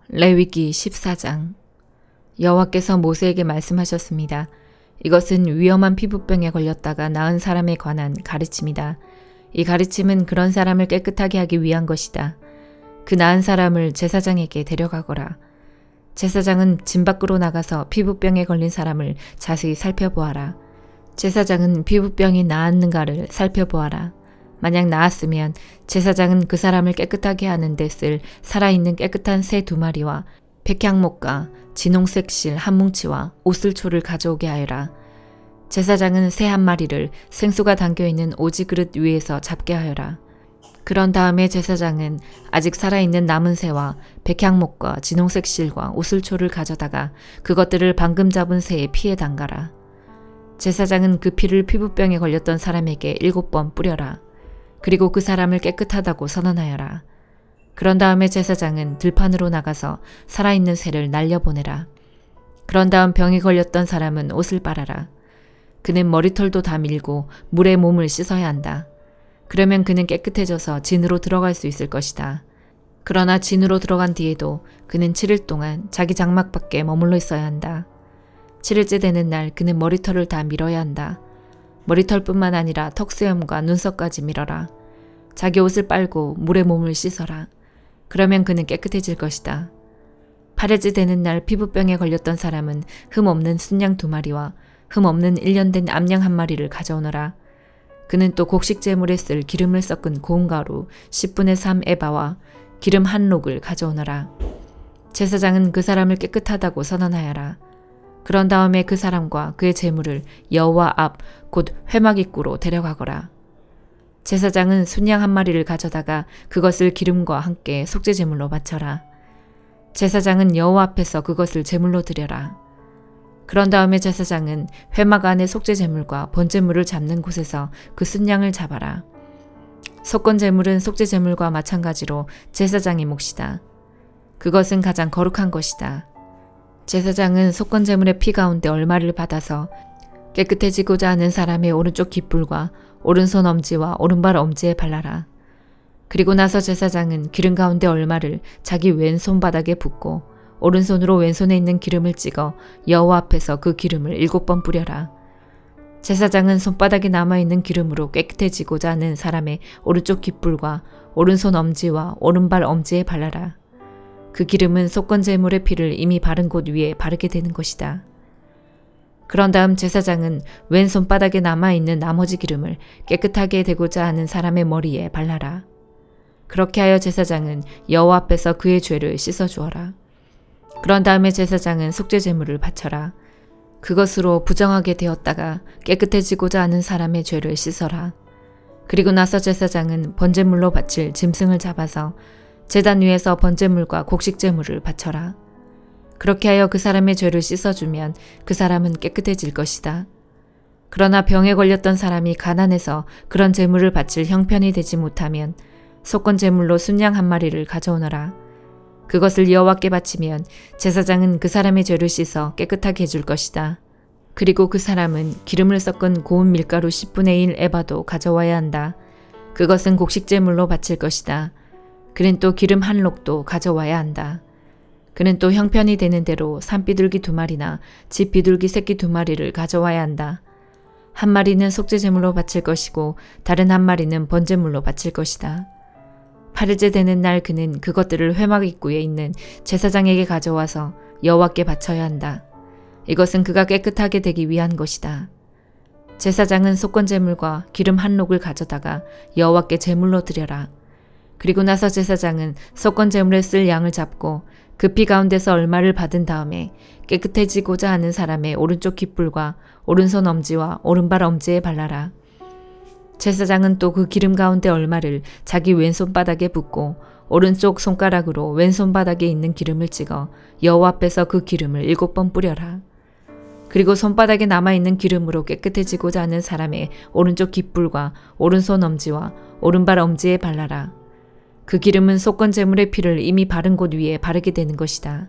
레위기 14장. 여호와께서 모세에게 말씀하셨습니다. 이것은 위험한 피부병에 걸렸다가 나은 사람에 관한 가르침이다. 이 가르침은 그런 사람을 깨끗하게 하기 위한 것이다. 그 나은 사람을 제사장에게 데려가거라. 제사장은 진 밖으로 나가서 피부병에 걸린 사람을 자세히 살펴보아라. 제사장은 피부병이 나았는가를 살펴보아라. 만약 나았으면 제사장은 그 사람을 깨끗하게 하는 데 쓸 살아있는 깨끗한 새 2마리와 백향목과 진홍색 실 한 뭉치와 오슬초를 가져오게 하여라. 제사장은 새 1마리를 생수가 담겨있는 오지 그릇 위에서 잡게 하여라. 그런 다음에 제사장은 아직 살아있는 남은 새와 백향목과 진홍색 실과 오슬초를 가져다가 그것들을 방금 잡은 새의 피에 담가라. 제사장은 그 피를 피부병에 걸렸던 사람에게 7번 뿌려라. 그리고 그 사람을 깨끗하다고 선언하여라. 그런 다음에 제사장은 들판으로 나가서 살아있는 새를 날려보내라. 그런 다음 병에 걸렸던 사람은 옷을 빨아라. 그는 머리털도 다 밀고 물에 몸을 씻어야 한다. 그러면 그는 깨끗해져서 진으로 들어갈 수 있을 것이다. 그러나 진으로 들어간 뒤에도 그는 7일 동안 자기 장막 밖에 머물러 있어야 한다. 7일째 되는 날 그는 머리털을 다 밀어야 한다. 머리털뿐만 아니라 턱수염과 눈썹까지 밀어라. 자기 옷을 빨고 물에 몸을 씻어라. 그러면 그는 깨끗해질 것이다. 8일째 되는 날 피부병에 걸렸던 사람은 흠 없는 순양 2마리와 흠 없는 1년 된 암양 1마리를 가져오너라. 그는 또 곡식제물에 쓸 기름을 섞은 고운 가루 10분의 3 에바와 기름 1록을 가져오너라. 제사장은 그 사람을 깨끗하다고 선언하여라. 그런 다음에 그 사람과 그의 제물을 여호와 앞 곧 회막 입구로 데려가거라. 제사장은 순양 1마리를 가져다가 그것을 기름과 함께 속죄제물로 바쳐라. 제사장은 여호와 앞에서 그것을 제물로 드려라. 그런 다음에 제사장은 회막 안의 속죄제물과 번제물을 잡는 곳에서 그 순양을 잡아라. 속건제물은 속죄제물과 마찬가지로 제사장의 몫이다. 그것은 가장 거룩한 것이다. 제사장은 속건제물의 피 가운데 얼마를 받아서 깨끗해지고자 하는 사람의 오른쪽 깃불과 오른손 엄지와 오른발 엄지에 발라라. 그리고 나서 제사장은 기름 가운데 얼마를 자기 왼손바닥에 붓고 오른손으로 왼손에 있는 기름을 찍어 여호와 앞에서 그 기름을 7번 뿌려라. 제사장은 손바닥에 남아있는 기름으로 깨끗해지고자 하는 사람의 오른쪽 깃불과 오른손 엄지와 오른발 엄지에 발라라. 그 기름은 속건제물의 피를 이미 바른 곳 위에 바르게 되는 것이다. 그런 다음 제사장은 왼손바닥에 남아있는 나머지 기름을 깨끗하게 되고자 하는 사람의 머리에 발라라. 그렇게 하여 제사장은 여호와 앞에서 그의 죄를 씻어주어라. 그런 다음에 제사장은 속죄제물을 바쳐라. 그것으로 부정하게 되었다가 깨끗해지고자 하는 사람의 죄를 씻어라. 그리고 나서 제사장은 번제물로 바칠 짐승을 잡아서 제단 위에서 번제물과 곡식제물을 바쳐라. 그렇게 하여 그 사람의 죄를 씻어주면 그 사람은 깨끗해질 것이다. 그러나 병에 걸렸던 사람이 가난해서 그런 제물을 바칠 형편이 되지 못하면 속건제물로 순양 1마리를 가져오너라. 그것을 여호와께 바치면 제사장은 그 사람의 죄를 씻어 깨끗하게 해줄 것이다. 그리고 그 사람은 기름을 섞은 고운 밀가루 10분의 1 에바도 가져와야 한다. 그것은 곡식제물로 바칠 것이다. 그는 또 기름 1록도 가져와야 한다. 그는 또 형편이 되는 대로 산비둘기 2마리나 집 비둘기 새끼 2마리를 가져와야 한다. 1마리는 속죄제물로 바칠 것이고 다른 1마리는 번제물로 바칠 것이다. 8일째 되는 날 그는 그것들을 회막 입구에 있는 제사장에게 가져와서 여호와께 바쳐야 한다. 이것은 그가 깨끗하게 되기 위한 것이다. 제사장은 속건제물과 기름 1록을 가져다가 여호와께 제물로 드려라. 그리고 나서 제사장은 속건제물에 쓸 양을 잡고 그 피 가운데서 얼마를 받은 다음에 깨끗해지고자 하는 사람의 오른쪽 깃불과 오른손 엄지와 오른발 엄지에 발라라. 제사장은 또 그 기름 가운데 얼마를 자기 왼손바닥에 붓고 오른쪽 손가락으로 왼손바닥에 있는 기름을 찍어 여호와 앞에서 그 기름을 7번 뿌려라. 그리고 손바닥에 남아있는 기름으로 깨끗해지고자 하는 사람의 오른쪽 깃불과 오른손 엄지와 오른발 엄지에 발라라. 그 기름은 속건제물의 피를 이미 바른 곳 위에 바르게 되는 것이다.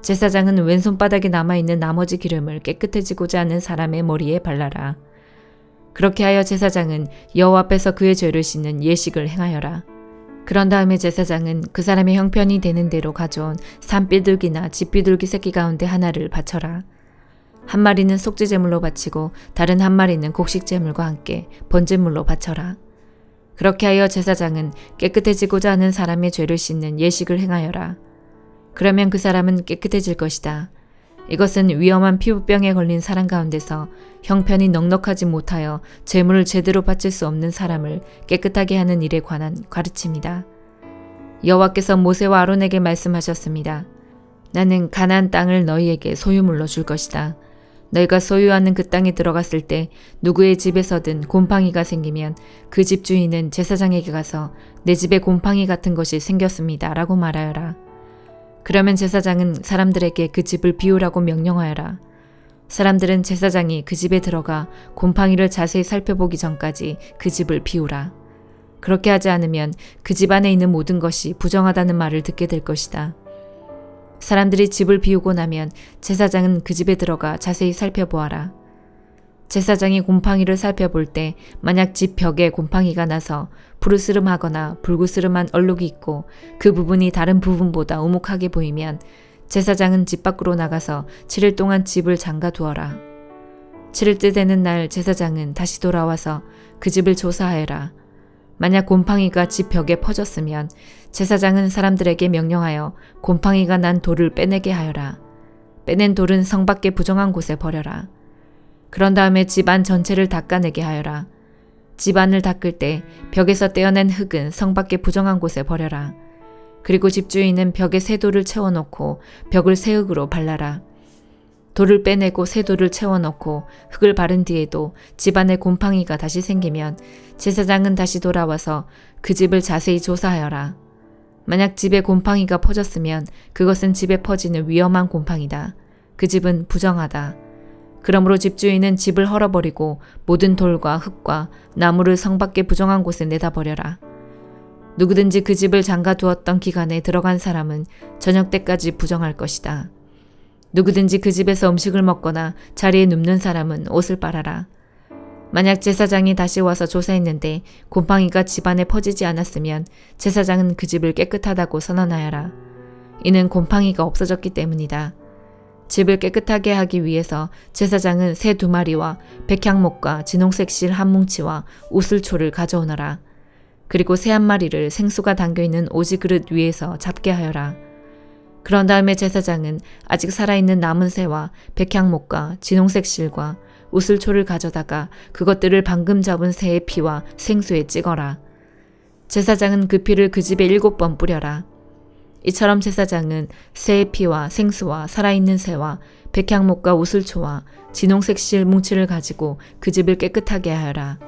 제사장은 왼손바닥에 남아있는 나머지 기름을 깨끗해지고자 하는 사람의 머리에 발라라. 그렇게 하여 제사장은 여호와 앞에서 그의 죄를 씻는 예식을 행하여라. 그런 다음에 제사장은 그 사람의 형편이 되는 대로 가져온 산비둘기나 집비둘기 새끼 가운데 하나를 바쳐라. 한 마리는 속죄제물로 바치고 다른 한 마리는 곡식제물과 함께 번제물로 바쳐라. 그렇게 하여 제사장은 깨끗해지고자 하는 사람의 죄를 씻는 예식을 행하여라. 그러면 그 사람은 깨끗해질 것이다. 이것은 위험한 피부병에 걸린 사람 가운데서 형편이 넉넉하지 못하여 제물을 제대로 바칠 수 없는 사람을 깨끗하게 하는 일에 관한 가르침이다. 여호와께서 모세와 아론에게 말씀하셨습니다. 나는 가나안 땅을 너희에게 소유물로 줄 것이다. 너희가 소유하는 그 땅에 들어갔을 때 누구의 집에서든 곰팡이가 생기면 그 집 주인은 제사장에게 가서 내 집에 곰팡이 같은 것이 생겼습니다 라고 말하여라. 그러면 제사장은 사람들에게 그 집을 비우라고 명령하여라. 사람들은 제사장이 그 집에 들어가 곰팡이를 자세히 살펴보기 전까지 그 집을 비우라. 그렇게 하지 않으면 그 집 안에 있는 모든 것이 부정하다는 말을 듣게 될 것이다. 사람들이 집을 비우고 나면 제사장은 그 집에 들어가 자세히 살펴보아라. 제사장이 곰팡이를 살펴볼 때 만약 집 벽에 곰팡이가 나서 푸르스름하거나 붉으스름한 얼룩이 있고 그 부분이 다른 부분보다 우묵하게 보이면 제사장은 집 밖으로 나가서 7일 동안 집을 잠가 두어라. 7일째 되는 날 제사장은 다시 돌아와서 그 집을 조사하여라. 만약 곰팡이가 집 벽에 퍼졌으면 제사장은 사람들에게 명령하여 곰팡이가 난 돌을 빼내게 하여라. 빼낸 돌은 성 밖의 부정한 곳에 버려라. 그런 다음에 집안 전체를 닦아내게 하여라. 집안을 닦을 때 벽에서 떼어낸 흙은 성 밖의 부정한 곳에 버려라. 그리고 집주인은 벽에 새 돌을 채워놓고 벽을 새 흙으로 발라라. 돌을 빼내고 새 돌을 채워넣고 흙을 바른 뒤에도 집안에 곰팡이가 다시 생기면 제사장은 다시 돌아와서 그 집을 자세히 조사하여라. 만약 집에 곰팡이가 퍼졌으면 그것은 집에 퍼지는 위험한 곰팡이다. 그 집은 부정하다. 그러므로 집주인은 집을 헐어버리고 모든 돌과 흙과 나무를 성 밖의 부정한 곳에 내다 버려라. 누구든지 그 집을 잠가 두었던 기간에 들어간 사람은 저녁 때까지 부정할 것이다. 누구든지 그 집에서 음식을 먹거나 자리에 눕는 사람은 옷을 빨아라. 만약 제사장이 다시 와서 조사했는데 곰팡이가 집안에 퍼지지 않았으면 제사장은 그 집을 깨끗하다고 선언하여라. 이는 곰팡이가 없어졌기 때문이다. 집을 깨끗하게 하기 위해서 제사장은 새 2마리와 백향목과 진홍색 실 1뭉치와 우슬초를 가져오너라. 그리고 새 1마리를 생수가 담겨있는 오지 그릇 위에서 잡게 하여라. 그런 다음에 제사장은 아직 살아있는 남은 새와 백향목과 진홍색 실과 우슬초를 가져다가 그것들을 방금 잡은 새의 피와 생수에 찍어라. 제사장은 그 피를 그 집에 7번 뿌려라. 이처럼 제사장은 새의 피와 생수와 살아있는 새와 백향목과 우슬초와 진홍색 실 뭉치를 가지고 그 집을 깨끗하게 하여라.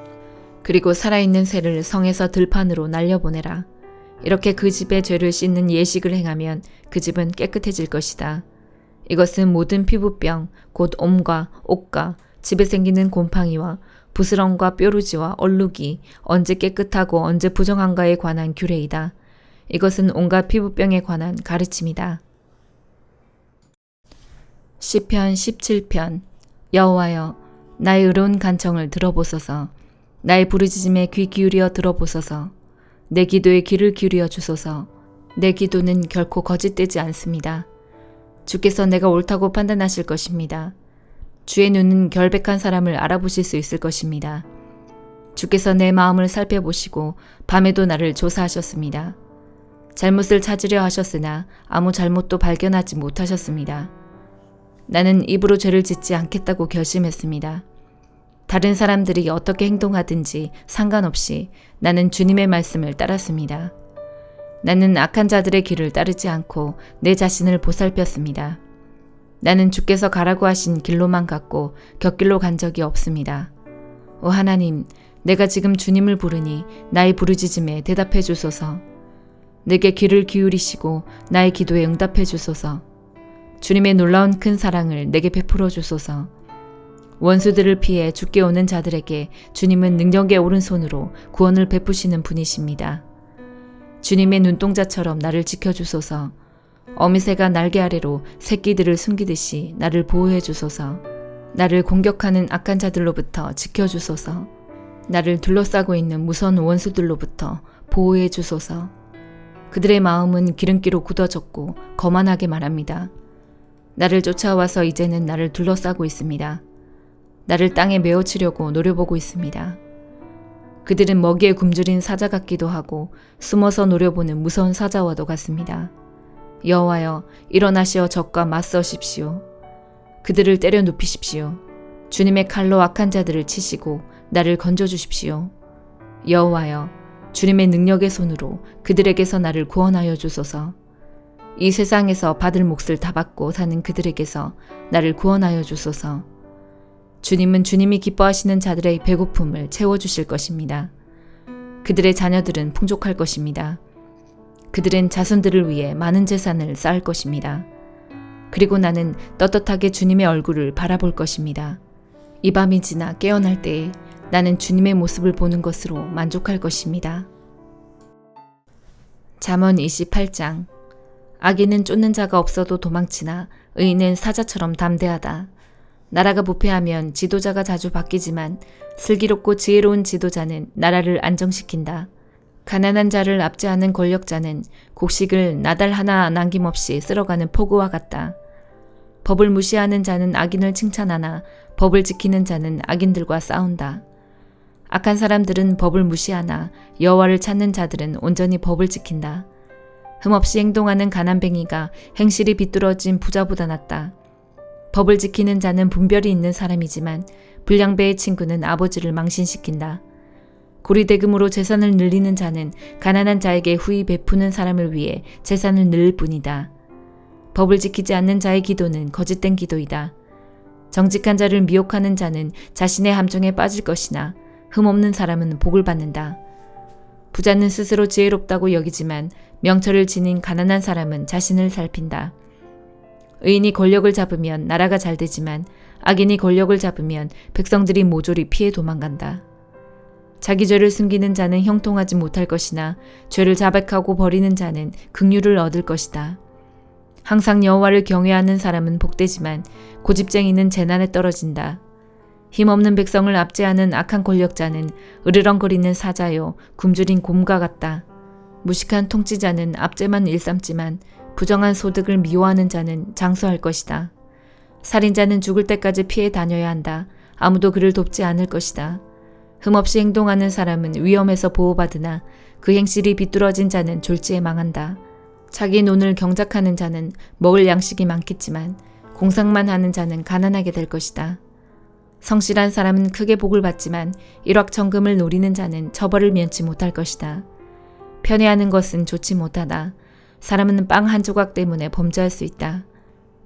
그리고 살아있는 새를 성에서 들판으로 날려보내라. 이렇게 그 집의 죄를 씻는 예식을 행하면 그 집은 깨끗해질 것이다. 이것은 모든 피부병, 곧 옴과 옥과 집에 생기는 곰팡이와 부스럼과 뾰루지와 얼룩이 언제 깨끗하고 언제 부정한가에 관한 규례이다. 이것은 온갖 피부병에 관한 가르침이다. 시편 17편. 여호와여, 나의 의로운 간청을 들어보소서. 나의 부르짖음에 귀 기울여 들어보소서. 내 기도에 귀를 기울여 주소서. 내 기도는 결코 거짓되지 않습니다. 주께서 내가 옳다고 판단하실 것입니다. 주의 눈은 결백한 사람을 알아보실 수 있을 것입니다. 주께서 내 마음을 살펴보시고 밤에도 나를 조사하셨습니다. 잘못을 찾으려 하셨으나 아무 잘못도 발견하지 못하셨습니다. 나는 입으로 죄를 짓지 않겠다고 결심했습니다. 다른 사람들이 어떻게 행동하든지 상관없이 나는 주님의 말씀을 따랐습니다. 나는 악한 자들의 길을 따르지 않고 내 자신을 보살폈습니다. 나는 주께서 가라고 하신 길로만 갔고 곁길로 간 적이 없습니다. 오 하나님, 내가 지금 주님을 부르니 나의 부르짖음에 대답해 주소서. 내게 귀를 기울이시고 나의 기도에 응답해 주소서. 주님의 놀라운 큰 사랑을 내게 베풀어 주소서. 원수들을 피해 죽게 오는 자들에게 주님은 능력의 오른손으로 구원을 베푸시는 분이십니다. 주님의 눈동자처럼 나를 지켜주소서. 어미새가 날개 아래로 새끼들을 숨기듯이 나를 보호해 주소서. 나를 공격하는 악한 자들로부터 지켜주소서. 나를 둘러싸고 있는 무서운 원수들로부터 보호해 주소서. 그들의 마음은 기름기로 굳어졌고 거만하게 말합니다. 나를 쫓아와서 이제는 나를 둘러싸고 있습니다. 나를 땅에 메어치려고 노려보고 있습니다. 그들은 먹이에 굶주린 사자 같기도 하고 숨어서 노려보는 무서운 사자와도 같습니다. 여호와여, 일어나시어 적과 맞서십시오. 그들을 때려 눕히십시오. 주님의 칼로 악한 자들을 치시고 나를 건져주십시오. 여호와여, 주님의 능력의 손으로 그들에게서 나를 구원하여 주소서. 이 세상에서 받을 몫을 다 받고 사는 그들에게서 나를 구원하여 주소서. 주님은 주님이 기뻐하시는 자들의 배고픔을 채워주실 것입니다. 그들의 자녀들은 풍족할 것입니다. 그들은 자손들을 위해 많은 재산을 쌓을 것입니다. 그리고 나는 떳떳하게 주님의 얼굴을 바라볼 것입니다. 이 밤이 지나 깨어날 때에 나는 주님의 모습을 보는 것으로 만족할 것입니다. 잠언 28장. 악인은 쫓는 자가 없어도 도망치나 의인은 사자처럼 담대하다. 나라가 부패하면 지도자가 자주 바뀌지만 슬기롭고 지혜로운 지도자는 나라를 안정시킨다. 가난한 자를 압제하는 권력자는 곡식을 나달 하나 남김없이 쓸어가는 포구와 같다. 법을 무시하는 자는 악인을 칭찬하나 법을 지키는 자는 악인들과 싸운다. 악한 사람들은 법을 무시하나 여호와를 찾는 자들은 온전히 법을 지킨다. 흠없이 행동하는 가난뱅이가 행실이 비뚤어진 부자보다 낫다. 법을 지키는 자는 분별이 있는 사람이지만 불량배의 친구는 아버지를 망신시킨다. 고리대금으로 재산을 늘리는 자는 가난한 자에게 후히 베푸는 사람을 위해 재산을 늘릴 뿐이다. 법을 지키지 않는 자의 기도는 거짓된 기도이다. 정직한 자를 미혹하는 자는 자신의 함정에 빠질 것이나 흠없는 사람은 복을 받는다. 부자는 스스로 지혜롭다고 여기지만 명철을 지닌 가난한 사람은 자신을 살핀다. 의인이 권력을 잡으면 나라가 잘 되지만 악인이 권력을 잡으면 백성들이 모조리 피해 도망간다. 자기 죄를 숨기는 자는 형통하지 못할 것이나 죄를 자백하고 버리는 자는 긍휼을 얻을 것이다. 항상 여호와를 경외하는 사람은 복되지만 고집쟁이는 재난에 떨어진다. 힘없는 백성을 압제하는 악한 권력자는 으르렁거리는 사자요 굶주린 곰과 같다. 무식한 통치자는 압제만 일삼지만 부정한 소득을 미워하는 자는 장수할 것이다. 살인자는 죽을 때까지 피해 다녀야 한다. 아무도 그를 돕지 않을 것이다. 흠없이 행동하는 사람은 위험에서 보호받으나 그 행실이 비뚤어진 자는 졸지에 망한다. 자기 논을 경작하는 자는 먹을 양식이 많겠지만 공상만 하는 자는 가난하게 될 것이다. 성실한 사람은 크게 복을 받지만 일확천금을 노리는 자는 처벌을 면치 못할 것이다. 편애하는 것은 좋지 못하다. 사람은 빵 한 조각 때문에 범죄할 수 있다.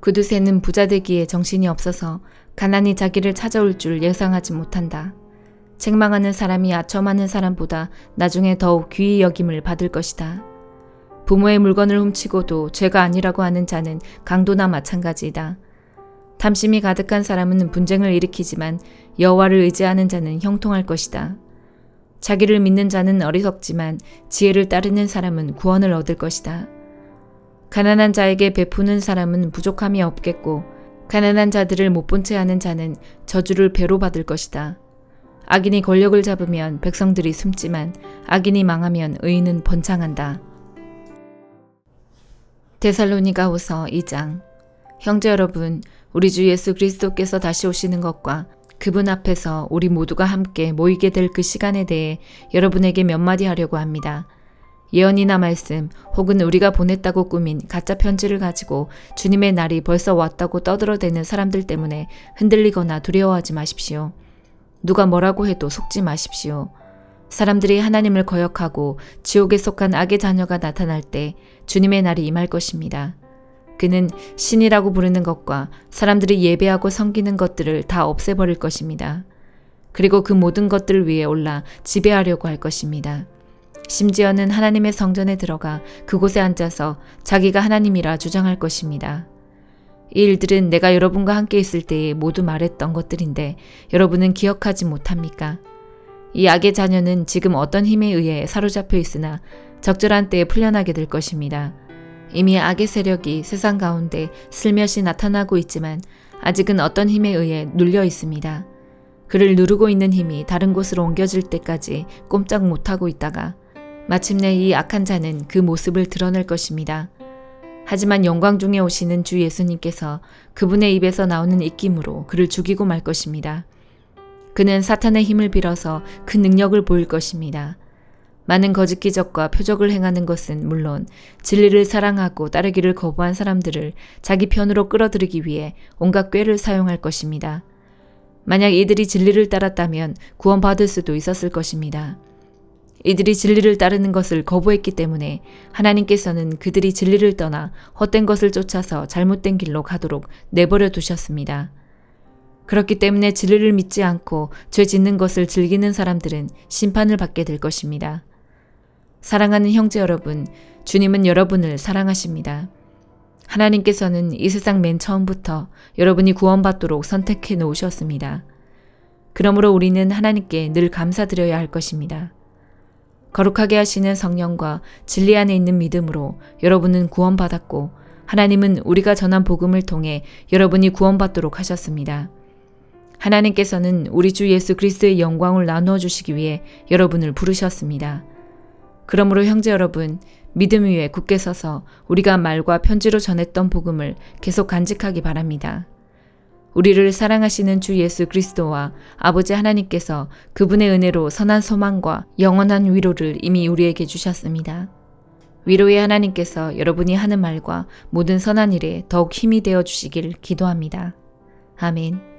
구두쇠는 부자 되기에 정신이 없어서 가난이 자기를 찾아올 줄 예상하지 못한다. 책망하는 사람이 아첨하는 사람보다 나중에 더욱 귀히 여김을 받을 것이다. 부모의 물건을 훔치고도 죄가 아니라고 하는 자는 강도나 마찬가지이다. 탐심이 가득한 사람은 분쟁을 일으키지만 여호와를 의지하는 자는 형통할 것이다. 자기를 믿는 자는 어리석지만 지혜를 따르는 사람은 구원을 얻을 것이다. 가난한 자에게 베푸는 사람은 부족함이 없겠고 가난한 자들을 못 본 채 하는 자는 저주를 배로 받을 것이다. 악인이 권력을 잡으면 백성들이 숨지만 악인이 망하면 의인은 번창한다. 데살로니가후서 2장. 형제 여러분, 우리 주 예수 그리스도께서 다시 오시는 것과 그분 앞에서 우리 모두가 함께 모이게 될 그 시간에 대해 여러분에게 몇 마디 하려고 합니다. 예언이나 말씀 혹은 우리가 보냈다고 꾸민 가짜 편지를 가지고 주님의 날이 벌써 왔다고 떠들어대는 사람들 때문에 흔들리거나 두려워하지 마십시오. 누가 뭐라고 해도 속지 마십시오. 사람들이 하나님을 거역하고 지옥에 속한 악의 자녀가 나타날 때 주님의 날이 임할 것입니다. 그는 신이라고 부르는 것과 사람들이 예배하고 섬기는 것들을 다 없애버릴 것입니다. 그리고 그 모든 것들 위에 올라 지배하려고 할 것입니다. 심지어는 하나님의 성전에 들어가 그곳에 앉아서 자기가 하나님이라 주장할 것입니다. 이 일들은 내가 여러분과 함께 있을 때에 모두 말했던 것들인데 여러분은 기억하지 못합니까? 이 악의 자녀는 지금 어떤 힘에 의해 사로잡혀 있으나 적절한 때에 풀려나게 될 것입니다. 이미 악의 세력이 세상 가운데 슬며시 나타나고 있지만 아직은 어떤 힘에 의해 눌려 있습니다. 그를 누르고 있는 힘이 다른 곳으로 옮겨질 때까지 꼼짝 못하고 있다가 마침내 이 악한 자는 그 모습을 드러낼 것입니다. 하지만 영광 중에 오시는 주 예수님께서 그분의 입에서 나오는 입김으로 그를 죽이고 말 것입니다. 그는 사탄의 힘을 빌어서 그 능력을 보일 것입니다. 많은 거짓 기적과 표적을 행하는 것은 물론 진리를 사랑하고 따르기를 거부한 사람들을 자기 편으로 끌어들이기 위해 온갖 꾀를 사용할 것입니다. 만약 이들이 진리를 따랐다면 구원받을 수도 있었을 것입니다. 이들이 진리를 따르는 것을 거부했기 때문에 하나님께서는 그들이 진리를 떠나 헛된 것을 쫓아서 잘못된 길로 가도록 내버려 두셨습니다. 그렇기 때문에 진리를 믿지 않고 죄 짓는 것을 즐기는 사람들은 심판을 받게 될 것입니다. 사랑하는 형제 여러분, 주님은 여러분을 사랑하십니다. 하나님께서는 이 세상 맨 처음부터 여러분이 구원받도록 선택해 놓으셨습니다. 그러므로 우리는 하나님께 늘 감사드려야 할 것입니다. 거룩하게 하시는 성령과 진리 안에 있는 믿음으로 여러분은 구원받았고 하나님은 우리가 전한 복음을 통해 여러분이 구원받도록 하셨습니다. 하나님께서는 우리 주 예수 그리스도의 영광을 나누어 주시기 위해 여러분을 부르셨습니다. 그러므로 형제 여러분, 믿음 위에 굳게 서서 우리가 말과 편지로 전했던 복음을 계속 간직하기 바랍니다. 우리를 사랑하시는 주 예수 그리스도와 아버지 하나님께서 그분의 은혜로 선한 소망과 영원한 위로를 이미 우리에게 주셨습니다. 위로의 하나님께서 여러분이 하는 말과 모든 선한 일에 더욱 힘이 되어 주시길 기도합니다. 아멘.